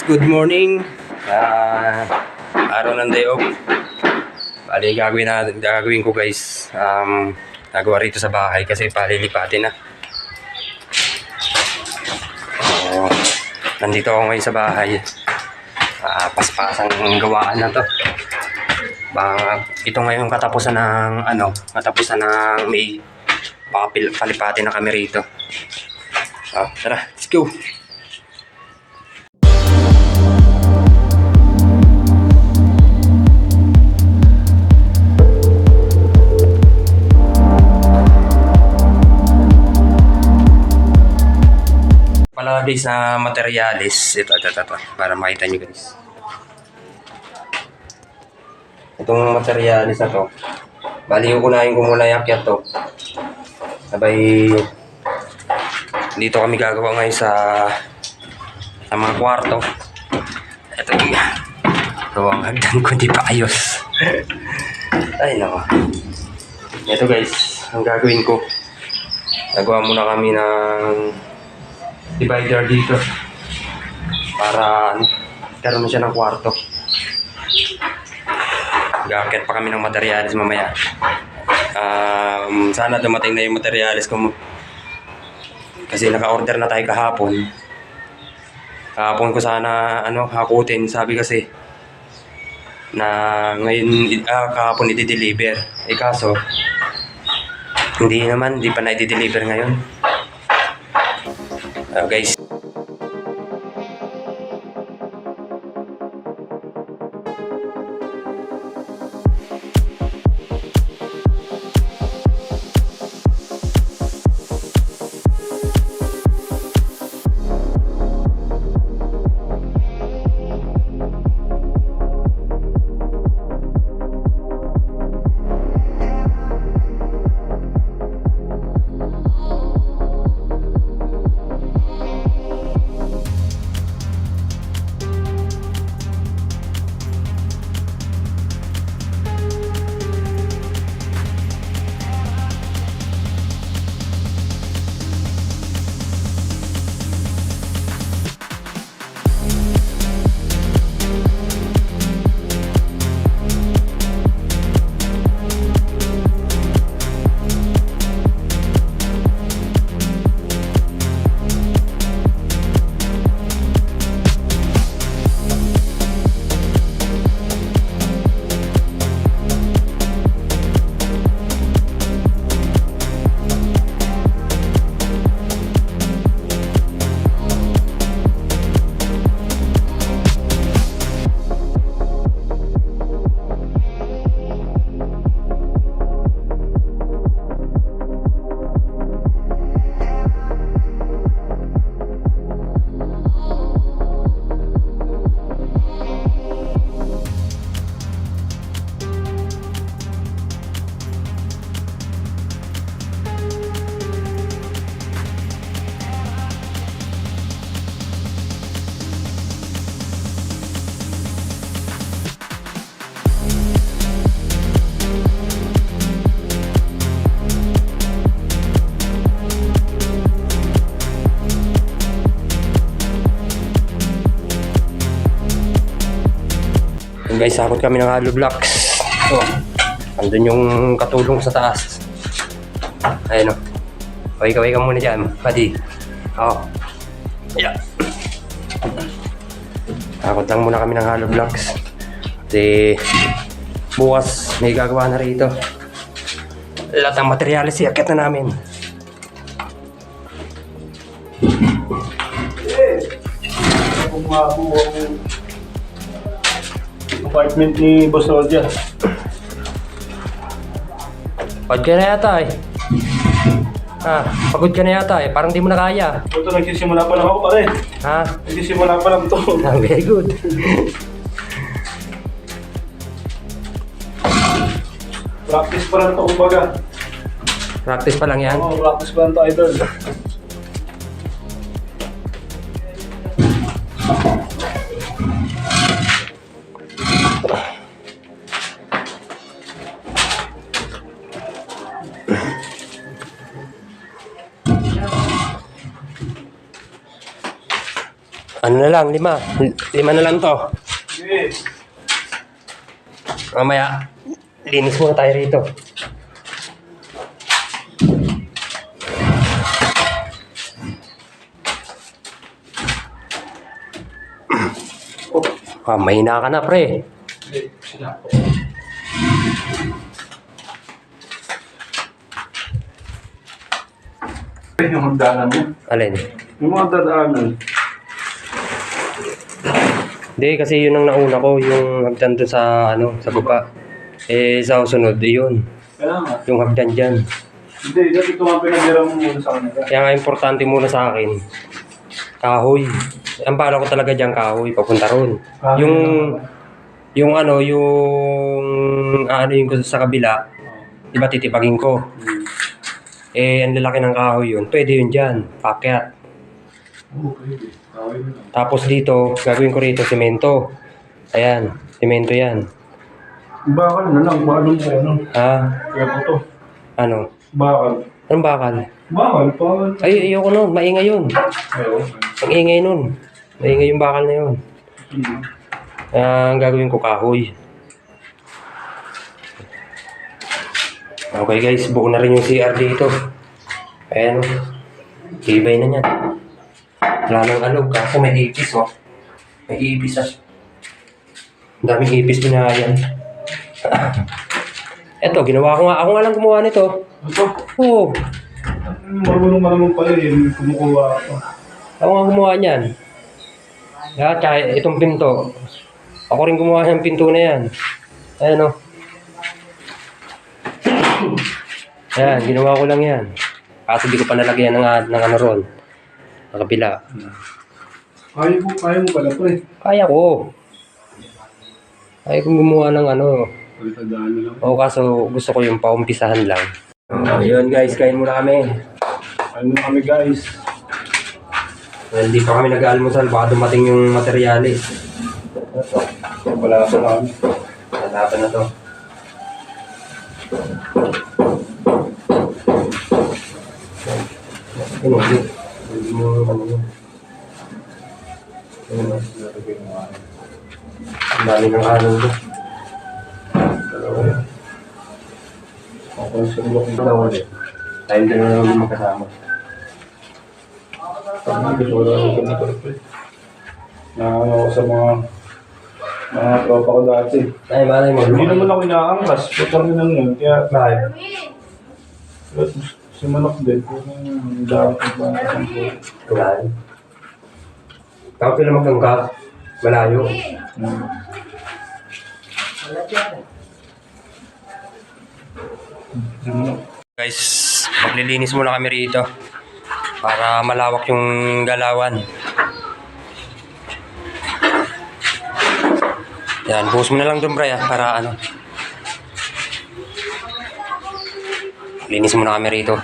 good morning. Araw ng day off. Bali, gagawin ko guys. Nagawa rito sa bahay kasi palilipatin na. So, nandito ako ngayon sa bahay. Paspasang gawaan na to. Ito ngayon katapusan ng May. Palipatin na kami rito. Tara, let's go. Pala guys na materialis. Ito, para makita nyo guys. Itong materialis na to, bali unahin ko muna yakyat to. Sabay, dito kami gagawa ngayon sa mga kwarto. Ito yung gawang hagdan ko, di pa ayos. Ay nako. Ito guys, ang gagawin ko, nagawa muna kami ng divider dito para karoon siya ng kwarto. Gakit pa kami ng materialis mamaya. Sana dumating na yung materialis ko kasi naka-order na tayo kahapon. Kahapon ko sana hakutin, sabi kasi na ngayon kahapon i-deliver. Kaso hindi pa na i-deliver ngayon. Guys, guys, sakot kami ng hollow blocks. Andun yung katulong sa taas. Ayun o. Wake ka muna dyan, buddy. Yeah. Sakot lang muna kami ng hollow blocks. Kasi bukas may gagawa na rito. Lahat ng materialis iakit na namin. Apartment ni Boss Roger. Pagod ka na yata eh. Pagod ka na yata eh. Parang di mo na kaya. Ito, nagsisimula pa lang ako pare. Nagsisimula pa lang to. Very good. Practice pa lang to, kumbaga. Practice pa lang yan? Oo, practice pa lang to, idol. Ano na lang, 5. 5 na lang to. Sige. Mamaya, linis muna tayo rito. Mahina ka na, pre. Sige, sila po. Yung hagdanan mo. Alin? Yung mga dadaanan. Hindi, kasi yun ang nauna ko, yung hagdan doon sa, sa baba. Sa sunod, yun. Kaya nga. Yung hagdan dyan. Hindi, dati ito mga pinagdira mo muna sa kanila. Kaya nga, importante muna sa akin, kahoy. Ang bala ko talaga dyan, kahoy, papunta ron. Kahoy Yung, lang. yung ko sa kabila, di ba titipagin ko? Ang lalaki ng kahoy yun, pwede yun dyan, pakyat. Okay. Kawin mo lang. Tapos dito, gagawin ko rito, semento. Ayan, semento yan. Bakal na lang. Bakal mo ano. Ha? Kaya po to. Ano? Bakal. Anong bakal? Bakal pa. Ay, ayoko nun, maingay yun. Ayun. Ang ingay nun. Maingay yung bakal na yun. Ang gagawin ko kahoy. Okay guys, buo na rin yung CR dito. Ayan. Tibay na yan. Wala nang alog, kaso may ipis oh. May ipis ah. Ang daming ipis din na yan. Eto, ginawa ko nga. Ako nga lang gumawa nito. Ito. Oo. Marunong naman pala yun. Kumukuha ako. Ako nga gumawa niyan. Kaya tsaka itong pinto. Ako rin gumawa ng pinto na yan. Ayan o. Ayan, ginawa ko lang yan. Kaso di ko pa nalagyan ng ano ron. Ng kabila. Kaya mo pala to eh. Kaya ko. Kaya kong gumawa ng ano. Palitandaan na lang. O kaso gusto ko yung paumpisahan lang. Ayun guys, kain muna kami. Ano kami guys? Well, hindi pa kami nag-almusal. Baka dumating yung materyales. Wala pa kami. Natapan na to. Hindi mo ano yun. Ang dami ng along doon. Ako yung sinulok ng Ito ulit. Tayo din na lang magkasama. wala akong ganito. Nakakano ako sa mga tropa ko dati. Ay, malay mo. Hindi naman ako inaangkas. Putang yun lang yun. Kaya Bakit? si Manok din. Kung dapat ng pangkasan ko. Kulay. Tapos sila magkangkap. Malayo. Guys, maglilinis muna kami rito. Para malawak yung galawan. Yan, buhos mo na lang doon, Bray, para ano. Linis muna kami rito.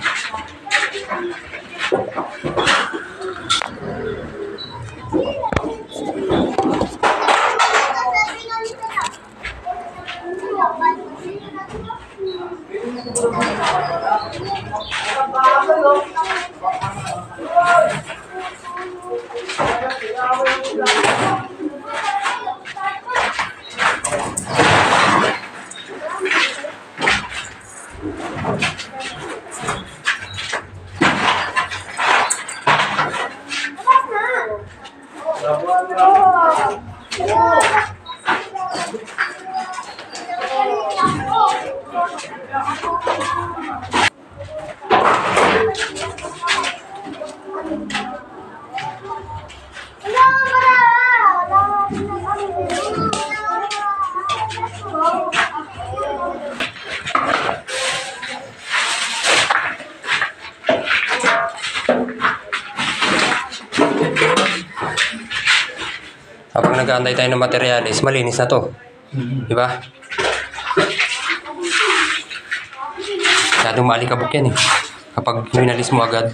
Habang nag-aantay tayo ng materyales, malinis na to. Di ba? Masyadong maalikabok yan eh. Kapag winalis mo agad.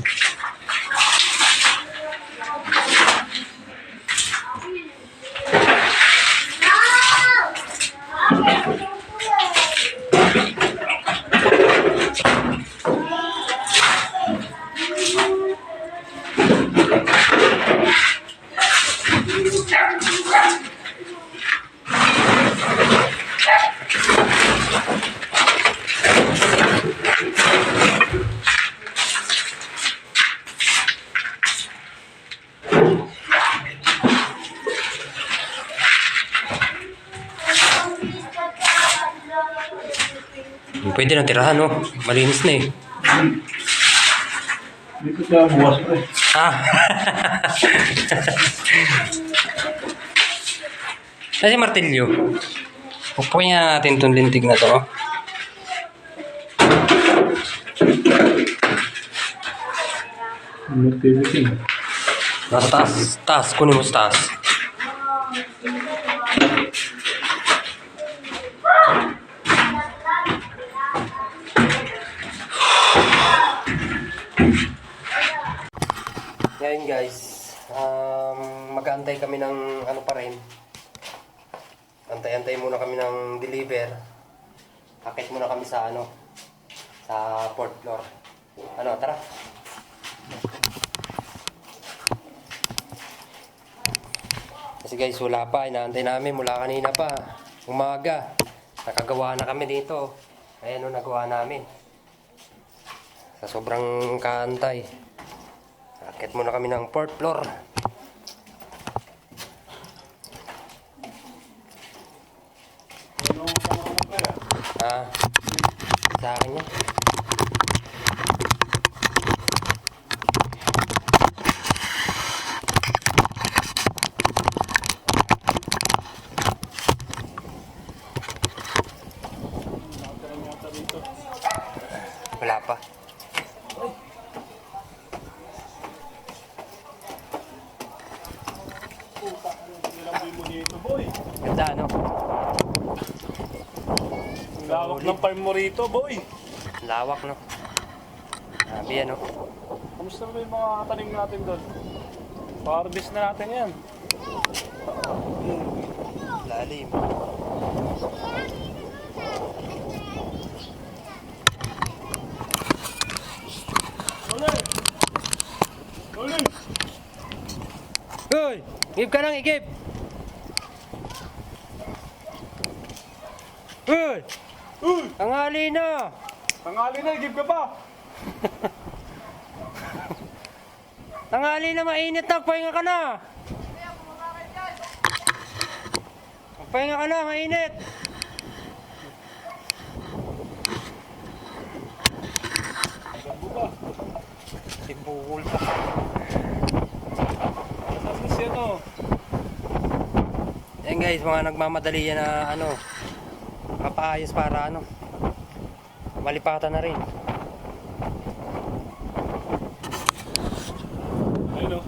Pwede na tirahan, no? Malinis na eh. Dito siya buwas pre. Ah! Kasi martilyo. Pupukin nga natin itong lintig na to. Activity. Nasa taas. Taas. Kunin mo sa taas. Ngayon guys, mag-aantay kami ng ano pa rin. Antay-antay muna kami ng deliver. Akit muna kami sa ano, sa fourth floor. Ano, tara. Kasi guys, wala pa. Inaantay namin mula kanina pa. Umaga. Nakagawa na kami dito. Ayan o, nagawa namin. Sa sobrang kaantay. Akit muna kami ng fourth floor. Ah, sa akin yan. Wala pa. Ganda, no? Lawak ng farm mo rito, boy. Lawak, no? Sabi yan, no? Kamusta ba yung mga tanim natin doon? Pa-harvest na natin yan. Lalim. Ulit! Ulit! Hoy! Igib ka lang, igib! Hoy! Tanghali na! Tangali na, give ka pa! Tanghali na, mainit na! Pahinga ka na! Pahinga ka na, mainit! Sibukol pa. Tapos yan o. Yan guys, mga nagmamadali yan na ano, kapaayos para ano, malipatan na rin. Ayun o.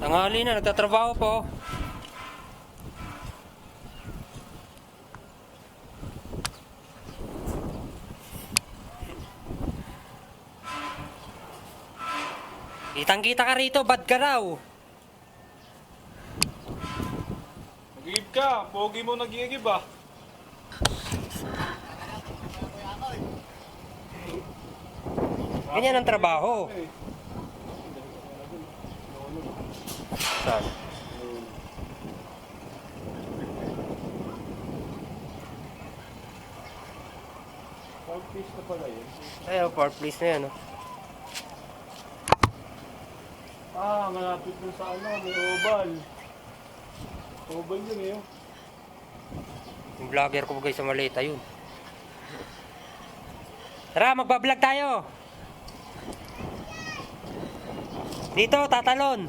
Tanghali na, nagtatrabaho po. Kitang-kita ka rito, bad ka raw. Nag-give ka. Pogi mo nag-give ah. Ganyan ang trabaho. Saan? Fourth piece na pala yun. Ayaw, fourth place na yan. Oh. Ah, malapit dun sa ano, may oval. Oval yun eh. Yung vlogger ko guys sa Maleta yun. Tara, magbablog tayo. Dito, tatalon.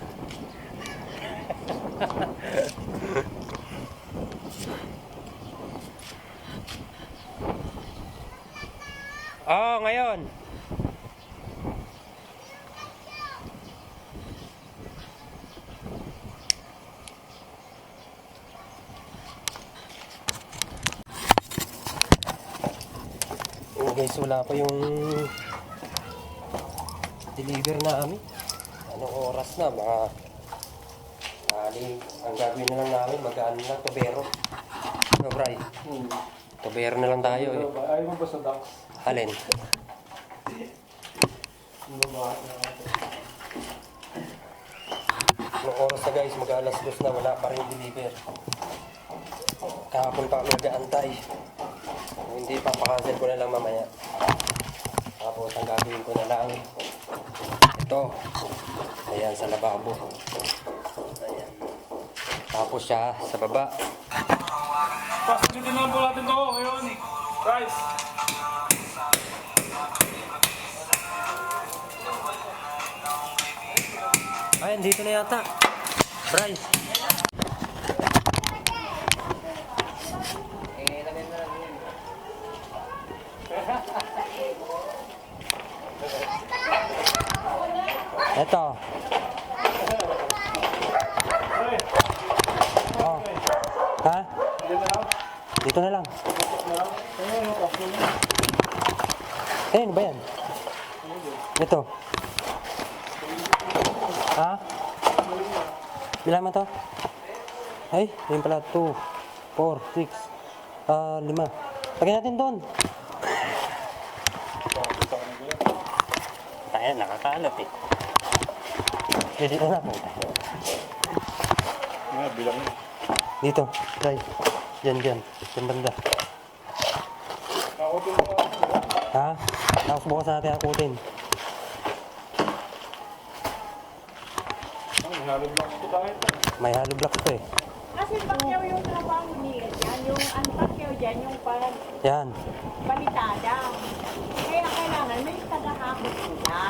Oh, ngayon. Oh guys, wala pa yung deliver namin. Anong oras na? Mga ang gagawin na lang namin, mag-ano lang, tubero. No, Bray? Tubero na lang tayo eh. Ayaw mo ba sa docks? Alin? Anong oras na guys, mag-alas 2 na, wala pa rin deliver. Kahapon pa kami nag-aantay. Kung hindi, papakancel ko na lang mamaya. Tapos ang gagawin ko na lang ito. Ayan, sa lababo. Ayan. Tapos siya sa baba. Pasok nyo din lang po natin to ngayon. Guys! Ay, dito na yata. Bryce. Ito. Oh. Ha? Dito na lang. Eh, ano ba yan? Ito. Ha? Bilang mo to? Ay, yun pala. 2, 4, 6, 5. Lagyan natin doon. Tayo, nakakalat eh. Jadi na po. Bilang mo. Dito, try. Diyan. Diyan banda. Ha? Tapos bukas natin akutin. May hollow blocks to eh. Kasi pakyaw yung trabaho niya dyan, yung unpakyaw dyan, yung parang Yan. balitada. Kaya kailangan may tagahakot sila.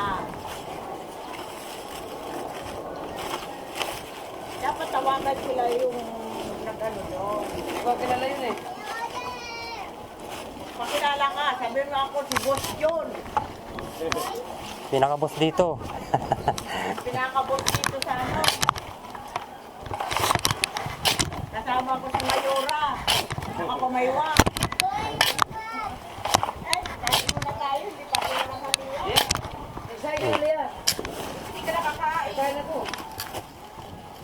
Dapat tawagan sila yung nag-ano doon. Huwag kilala yun eh. Pakilala ka, sabi mo ako si Boss John. Pinaka-boss dito. Pinakabot dito sa ano. Kasama ko si Mayora. Nakapamaywa. Ay, kahit muna tayo, hindi pa tayo nakaliwa. Sa'yo kilala yan. Hindi ka nakakain. Kaya na po.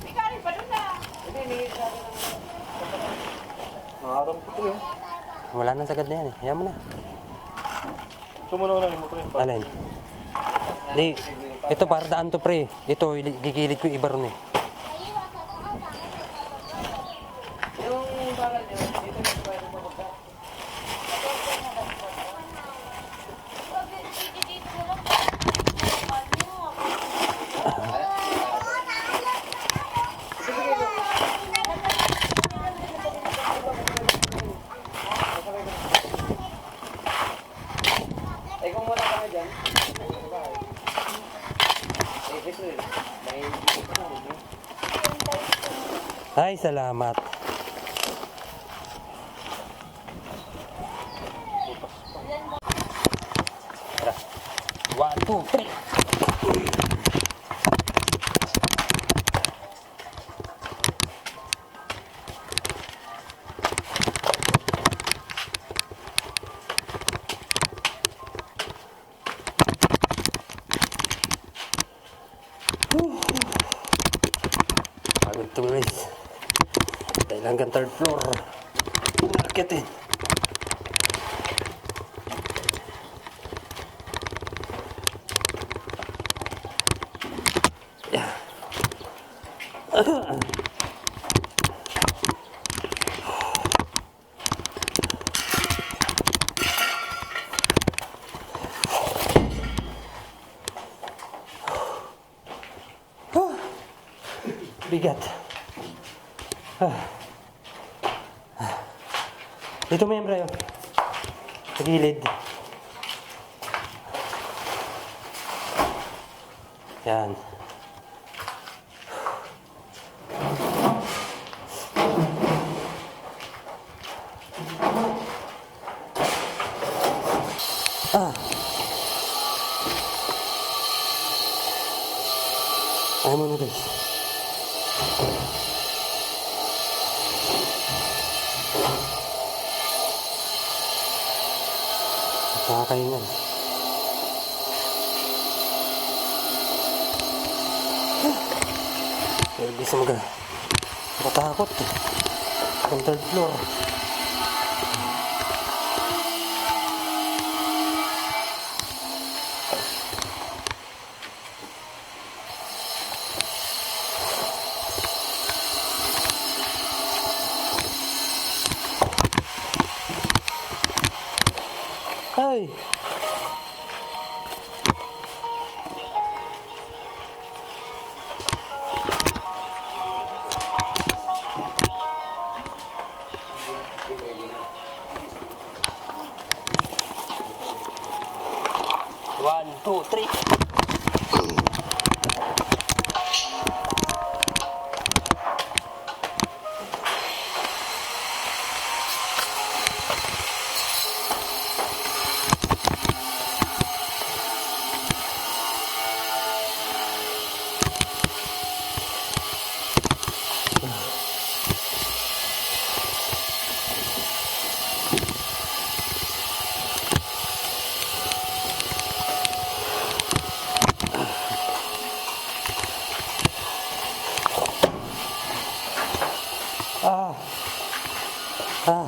May kanin pa doon na. Hindi, may sa akin ang... Nakaram ko ito eh. Wala nang sagad na yan eh. Yan mo na. Sumunaw na yung motor. Alin? Di, ito para daan to pre. Ito, gigilid ko yung iba ron eh. Yung bagal niyo, dito na pa yung mabagka. Eh kung wala kami dyan, eh siyempre, may dito na rin. Ay, salamat. Tara. 1, 2, 3. Pagod to guys. Dahil hanggang third floor. Akitin. Yeah. Bigat. Dito mo yan, Brayo. Sa gilid. Yan. Ayaw mo na guys. Nakakaingan. Pero bisa makatakot. Ang third floor. Ay! 2, 3. Ah.